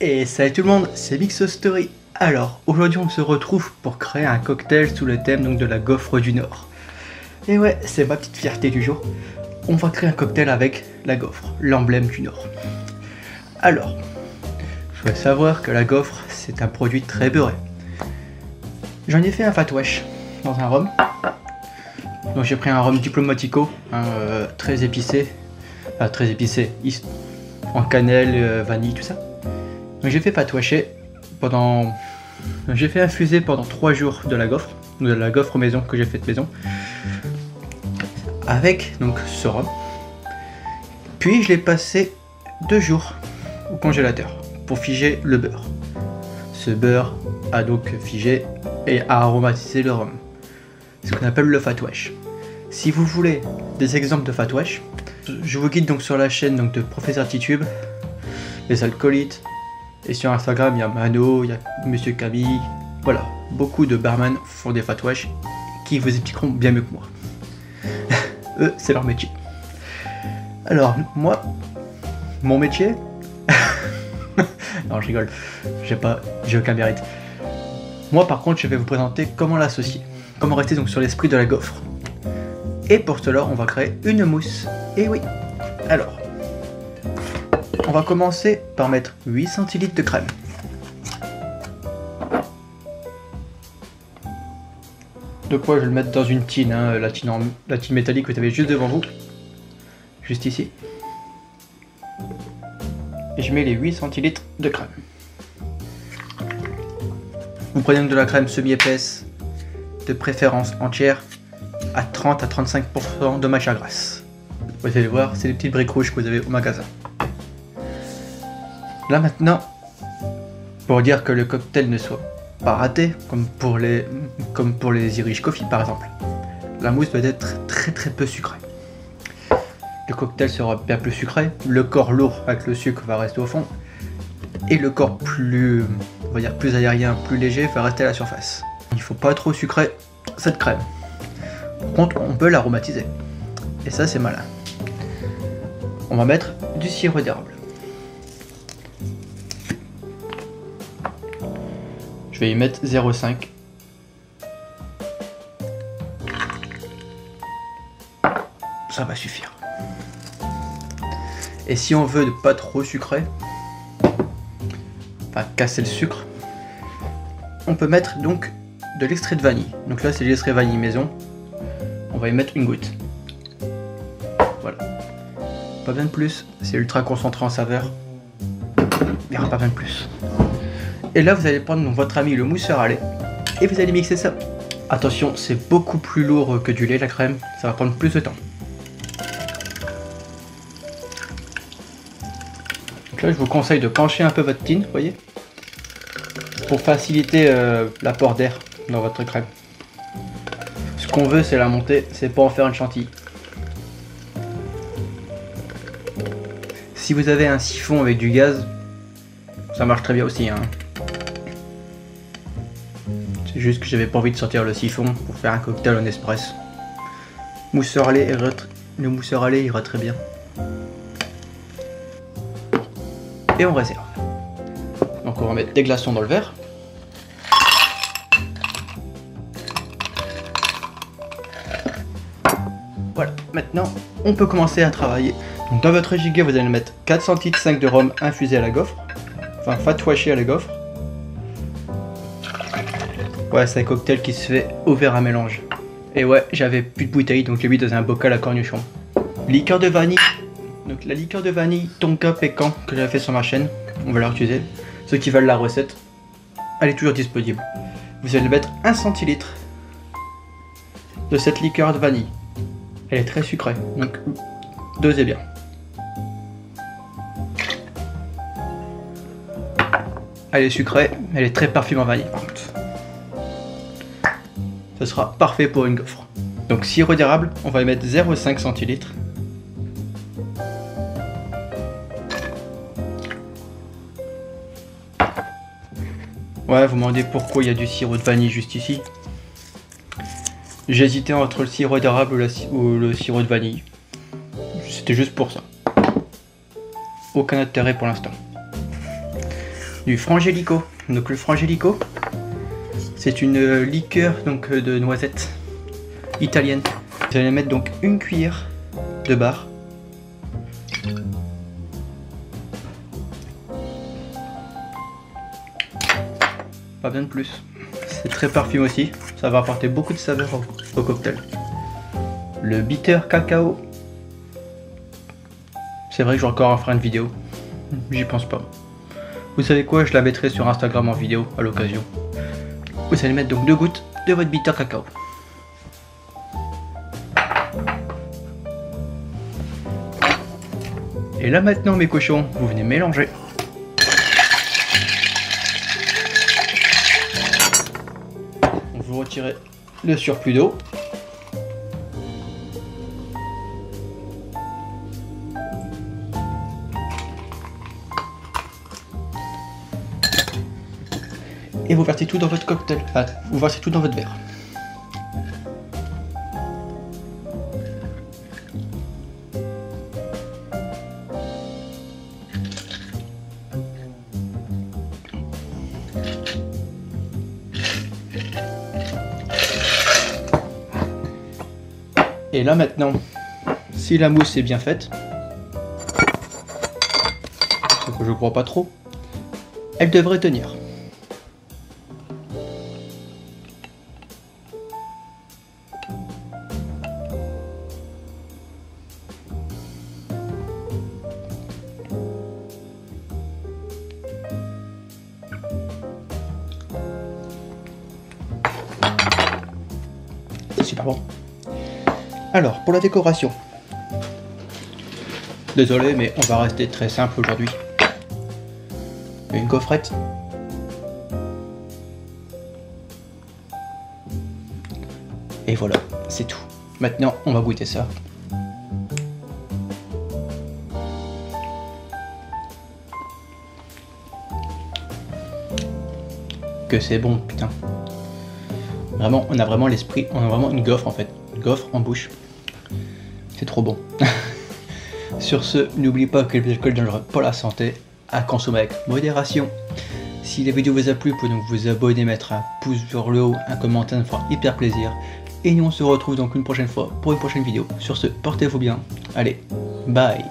Et salut tout le monde, c'est MixoStory. Alors, aujourd'hui on se retrouve pour créer un cocktail sous le thème donc de la gaufre du Nord. Et ouais, c'est ma petite fierté du jour. On va créer un cocktail avec la gaufre, l'emblème du Nord. Alors, je voudrais savoir que la gaufre, c'est un produit très beurré. J'en ai fait un fatouèche dans un rhum. Donc j'ai pris un rhum Diplomatico, très épicé. Enfin, très épicé, en cannelle, vanille, tout ça. Donc j'ai fait fatouacher pendant... J'ai fait infuser pendant 3 jours de la gaufre maison que j'ai faite maison. Avec donc ce rhum. Puis je l'ai passé 2 jours au congélateur pour figer le beurre. Ce beurre a donc figé et a aromatisé le rhum. Ce qu'on appelle le fatouèche. Si vous voulez des exemples de fatouèche, je vous guide donc sur la chaîne donc de Professeur Titube, les alcoolites. Et sur Instagram, il y a Mano, il y a Monsieur Camille. Voilà, beaucoup de barman font des fatouèches qui vous expliqueront bien mieux que moi. Eux, c'est leur métier. Alors, moi, mon métier... non, je rigole, j'ai aucun mérite. Moi, par contre, je vais vous présenter comment l'associer. Comment rester donc sur l'esprit de la gaufre. Et pour cela, on va créer une mousse. Et oui, alors... On va commencer par mettre 8 centilitres de crème. Donc moi je vais le mettre dans une tine, la tine métallique que vous avez juste devant vous. Juste ici. Et je mets les 8 centilitres de crème. Vous prenez donc de la crème semi-épaisse, de préférence entière, à 30 à 35% de matière grasse. Vous allez voir, c'est les petites briques rouges que vous avez au magasin. Là maintenant, pour dire que le cocktail ne soit pas raté, comme pour les Irish Coffee par exemple, la mousse doit être très peu sucrée. Le cocktail sera bien plus sucré, le corps lourd avec le sucre va rester au fond, et le corps plus, on va dire plus aérien, plus léger va rester à la surface. Il ne faut pas trop sucrer cette crème. Par contre, on peut l'aromatiser, et ça c'est malin. On va mettre du sirop d'érable. Je vais y mettre 0,5. Ça va suffire. Et si on veut ne pas trop sucrer, enfin casser le sucre, on peut mettre donc de l'extrait de vanille. Donc là c'est l'extrait vanille maison. On va y mettre une goutte. Voilà. Pas besoin de plus, c'est ultra concentré en saveur. Il n'y aura pas besoin de plus. Et là vous allez prendre donc votre ami le mousseur à lait et vous allez mixer ça. Attention, c'est beaucoup plus lourd que du lait la crème, ça va prendre plus de temps. Donc là je vous conseille de pencher un peu votre tine, vous voyez, pour faciliter l'apport d'air dans votre crème. Ce qu'on veut c'est la monter, c'est pas en faire une chantilly. Si vous avez un siphon avec du gaz, ça marche très bien aussi, hein. C'est juste que j'avais pas envie de sortir le siphon pour faire un cocktail en espresso. Mousseur à lait, le mousseur à lait ira très bien. Et on réserve. Donc on va mettre des glaçons dans le verre. Voilà, maintenant on peut commencer à travailler. Donc dans votre giga vous allez mettre 4 centilitres 5 de rhum infusé à la gaufre. Enfin fatouaché à la gaufre. Ouais, c'est un cocktail qui se fait au verre à mélange. Et ouais, j'avais plus de bouteille, donc j'ai mis dans un bocal à cornichon. Liqueur de vanille. Donc la liqueur de vanille Tonka Pécan que j'avais fait sur ma chaîne, on va la réutiliser. Ceux qui veulent la recette, elle est toujours disponible. Vous allez mettre 1 centilitre de cette liqueur de vanille. Elle est très sucrée, donc dosez bien. Elle est sucrée, elle est très parfumée en vanille par contre. Ce sera parfait pour une gaufre. Donc sirop d'érable, on va y mettre 0,5 centilitres. Ouais, vous me demandez pourquoi il y a du sirop de vanille juste ici. J'hésitais entre le sirop d'érable ou le sirop de vanille. C'était juste pour ça. Aucun intérêt pour l'instant. du Frangelico. Donc le Frangelico, c'est une liqueur donc de noisettes italienne. Vous allez mettre donc une cuillère de bar. Pas bien de plus. C'est très parfumé aussi. Ça va apporter beaucoup de saveur au cocktail. Le bitter cacao. C'est vrai que je vais encore en faire une vidéo. J'y pense pas. Vous savez quoi, je la mettrai sur Instagram en vidéo à l'occasion. Vous allez mettre donc 2 gouttes de votre bitter cacao. Et là maintenant mes cochons, vous venez mélanger. Vous retirez le surplus d'eau. Et vous versez tout dans votre cocktail. Enfin, vous versez tout dans votre verre. Et là maintenant, si la mousse est bien faite, ce que je crois pas trop, elle devrait tenir. C'est super bon. Alors, pour la décoration, désolé, mais on va rester très simple aujourd'hui. Une gaufrette. Et voilà, c'est tout. Maintenant, on va goûter ça. Que c'est bon, putain. Vraiment, on a vraiment l'esprit, on a vraiment une gaufre en fait. Une gaufre en bouche. C'est trop bon. Sur ce, n'oubliez pas que l'alcool ne dangereux pas la santé, à consommer avec modération. Si la vidéo vous a plu, vous pouvez donc vous abonner, mettre un pouce vers le haut, un commentaire, ça me fera hyper plaisir. Et nous on se retrouve donc une prochaine fois pour une prochaine vidéo. Sur ce, portez-vous bien. Allez, bye.